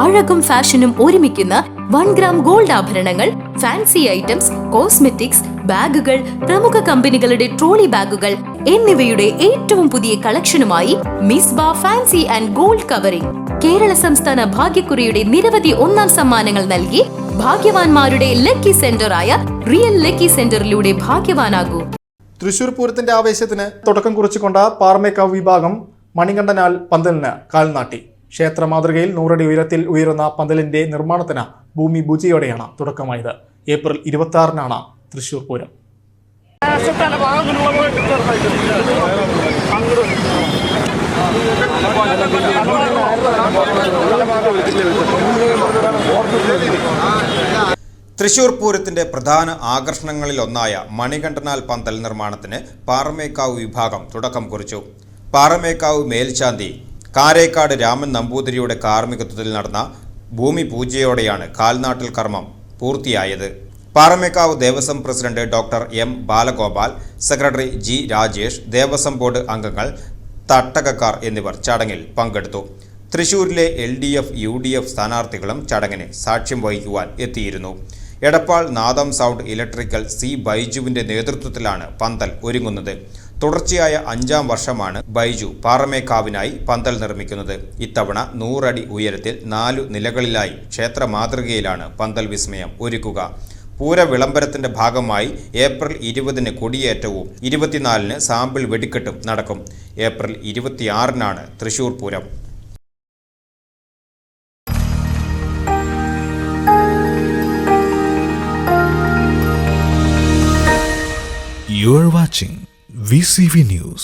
അഴകും ഫാഷനും ഒരുമിക്കുന്ന 1 gram gold ആഭരണങ്ങൾ, ഫാൻസി ഐറ്റംസ്, കോസ്മെറ്റിക്സ്, ബാഗുകൾ, പ്രമുഖ കമ്പനികളുടെ ട്രോളി ബാഗുകൾ എന്നിവയുടെ ഏറ്റവും പുതിയ കളക്ഷനുമായി Misba fancy and gold covering Kerala സംസ്ഥാന ഭാഗ്യക്കുറിയുടെ നിരവധി ഒന്നാം സമ്മാനങ്ങൾ നൽകി ഭാഗ്യവാന്മാരുടെ ലക്കി സെന്ററായ റിയൽ ലക്കി സെന്ററിലൂടെ ഭാഗ്യവാനാകൂ. തൃശൂർ പൂരത്തിന്റെ ആവേശത്തിന് തുടക്കം കുറിച്ചുകൊണ്ട് പാറമേക്കാവ് വിഭാഗം മണികണ്ഠനാൽ പന്തലിന് കാൽനാട്ടി. ക്ഷേത്ര മാതൃകയിൽ 100 അടി ഉയരത്തിൽ ഉയരുന്ന പന്തലിന്റെ നിർമ്മാണത്തിന് ഭൂമി പൂജയോടെയാണ് തുടക്കമായത്. ഏപ്രിൽ 26-നാണ് തൃശൂർ പൂരം. തൃശൂർ പൂരത്തിന്റെ പ്രധാന ആകർഷണങ്ങളിലൊന്നായ മണികണ്ഠനാൽ പന്തൽ നിർമ്മാണത്തിന് പാറമേക്കാവ് വിഭാഗം തുടക്കം കുറിച്ചു. പാറമേക്കാവ് മേൽശാന്തി കാരേക്കാട് രാമൻ നമ്പൂതിരിയുടെ കാർമ്മികത്വത്തിൽ നടന്ന ഭൂമി പൂജയോടെയാണ് കാൽനാട്ടൽ കർമ്മം പൂർത്തിയായത്. Paramekkavu Devaswom president doctor M Balagopal, secretary G Rajesh, Devaswom board അംഗങ്ങൾ, തട്ടകക്കാർ എന്നിവർ ചടങ്ങിൽ പങ്കെടുത്തു. തൃശൂരിലെ LDF, UDF സ്ഥാനാർത്ഥികളും ചടങ്ങിന് സാക്ഷ്യം വഹിക്കുവാൻ എത്തിയിരുന്നു. എടപ്പാൾ നാദം സൗണ്ട് ഇലക്ട്രിക്കൽ C ബൈജുവിന്റെ നേതൃത്വത്തിലാണ് പന്തൽ ഒരുങ്ങുന്നത്. തുടർച്ചയായ 5-ാം വർഷമാണ് ബൈജു പാറമേക്കാവിനായി പന്തൽ നിർമ്മിക്കുന്നത്. ഇത്തവണ 100 അടി ഉയരത്തിൽ 4 നിലകളിലായി ക്ഷേത്ര മാതൃകയിലാണ് പന്തൽ വിസ്മയം ഒരുക്കുക. പൂര വിളംബരത്തിന്റെ ഭാഗമായി ഏപ്രിൽ 20-ന് കൊടിയേറ്റവും 24-ന് സാമ്പിൾ വെടിക്കെട്ടും നടക്കും. ഏപ്രിൽ 26-നാണ് Thrissur Pooram. You are watching VCV News.